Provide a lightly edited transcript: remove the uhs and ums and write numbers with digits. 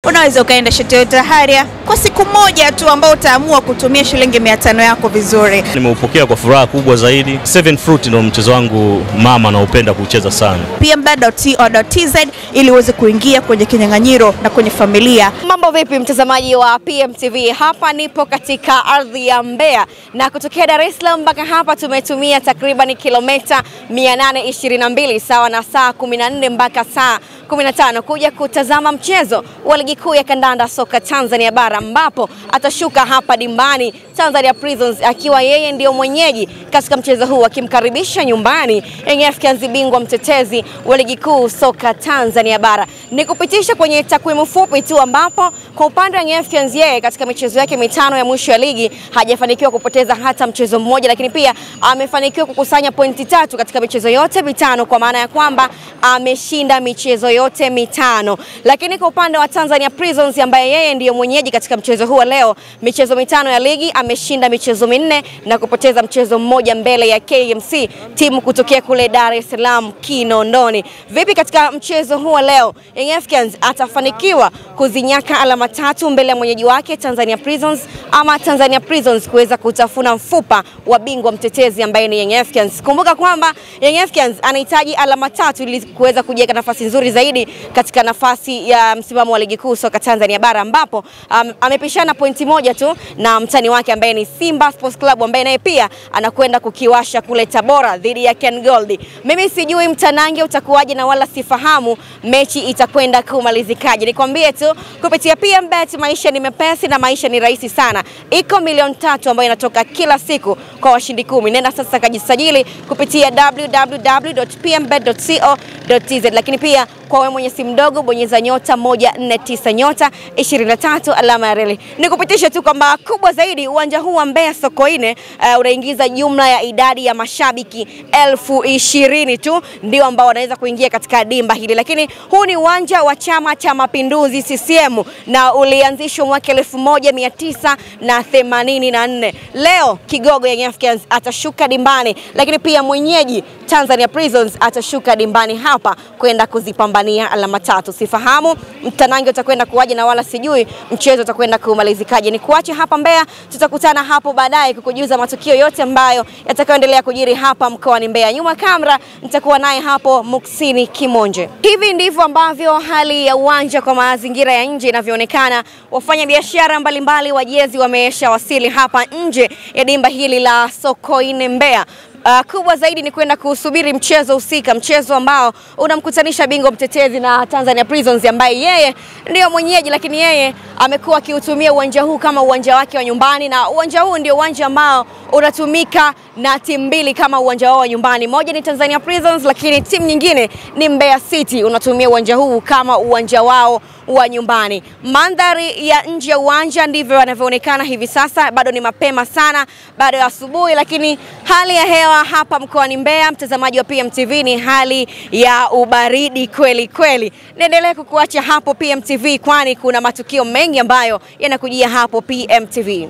Unaweza ukaenda Toyota Harrier kwa siku moja tu ambao utaamua kutumia shilingi 500 yako vizuri. Nimeupokea kwa furaha kubwa zaidi. Seven Fruit ndio mchezo wangu mama naupenda kucheza sana. pmbet.co.tz ili uweze kuingia kwenye kinyang'anyiro na kwenye familia. Mambo vipi mtazamaji wa PMTV? Hapa nipo katika ardhi ya Mbeya na kutokea Dar es Salaam mpaka hapa tumetumia takriban kilomita 822 sawa na saa 14 mpaka saa 15 kuja kutazama mchezo wa ligi kuu ya kandanda soka Tanzania bara, ambapo atashuka hapa dimbani Tanzania Prisons akiwa yeye ndio mwenyeji katika mchezo huu, akimkaribisha nyumbani Young Africans, bingwa mtetezi wa ligi kuu soka Tanzania bara. Nikupitisha kwenye takwimu fupi tu, ambapo kwa upande wa Young Africans yeye katika michezo yake mitano ya mwisho ya ligi hajafanikiwa kupoteza hata mchezo mmoja, lakini pia amefanikiwa kukusanya pointi 3 katika michezo yote mitano, kwa maana ya kwamba ameshinda michezo yote mitano. Lakini kwa upande wa Tanzania Prisons ambaye yeye ndiyo mwenyeji katika mchezo huu leo, michezo mitano ya ligi ameshinda michezo 4 na kupoteza mchezo mmoja mbele ya KMC, timu kutokea kule Dar es Salaam Kinondoni. Vipi katika mchezo huu leo, Young Africans atafanikiwa kuzinyaka alama 3 mbele ya mwenyeji wake Tanzania Prisons, ama Tanzania Prisons kuweza kutafuna mfupa wa bingwa mtetezi ambaye ni Young Africans? Kumbuka kwamba Young Africans anahitaji alama 3 ili kuweza kujiweka nafasi nzuri zaidi katika nafasi ya msimamo wa ligi kuu soka Tanzania bara, ambapo amepishana pointi moja tu na mtani wake ambaye ni Simba Sports Club, ambaye naye pia anakwenda kukiwasha kule Tabora dhidi ya Ken Gold. Mimi sijui mtanange utakuwaje na wala sifahamu mechi itakwenda kumalizikaje. Nikwambie tu kupitia PMBet, maisha ni mepesi na maisha ni rahisi sana. Iko milioni 3 ambayo inatoka kila siku kwa washindi 10. Nenda sasa kajisajili kupitia www.pmbet.co.tz. Lakini pia kwa wewe mwenye simu ndogo bonyeza nyota 149 nyota 23 alama ya reli. Nikupitisha tu kwamba kubwa zaidi, uwanja huu wa Mbeya Sokoine unaingiza jumla ya idadi ya mashabiki 20,000 tu ndio ambao wanaweza kuingia katika dimba hili. Lakini huu ni uwanja wa Chama cha Mapinduzi CCM na ulianzishwa mwaka 1984. Leo kigogo Young Africans atashuka dimbani, lakini pia mwenyeji Tanzania Prisons atashuka dimbani hapa kwenda kuzipambania alama 3. Sifahamu mtanange utakwenda kuwaje na wala sijui mchezo utakwenda kumalizikaje. Ni kuache hapa Mbeya, tutakutana hapo baadaye kukujuza matukio yote ambayo yatakayoendelea kujiri hapa mkoani Mbeya. Nyuma kamera nitakuwa naye hapo Muksini Kimonje. Hivi ndivyo ambavyo hali ya uwanja kwa mazingira ya nje inavyoonekana. Wafanya biashara mbalimbali wa jezi wameshawasili hapa nje ya dimba hili la Sokoine Mbeya. Kubwa zaidi ni kwenda kusubiri mchezo husika, mchezo ambao unamkutanisha bingwa mtetezi na Tanzania Prisons ambaye yeye ndio mwenyeji, lakini yeye amekuwa akiutumia uwanja huu kama uwanja wake wa nyumbani, na uwanja huu ndio uwanja ambao unatumika na timu mbili kama uwanja wao wa nyumbani. Moja ni Tanzania Prisons, lakini timu nyingine ni Mbeya City, unatumia uwanja huu kama uwanja wao wa nyumbani. Mandhari ya nje ya uwanja ndivyo yanavyoonekana hivi sasa. Bado ni mapema sana, bado ya asubuhi, lakini hali ya hewa hapa mkoani Mbeya, mtazamaji wa PMTV, ni hali ya ubaridi kweli kweli. Niendelee kukuacha hapo PMTV, kwani kuna matukio mengi ambayo yanakujia hapo PMTV.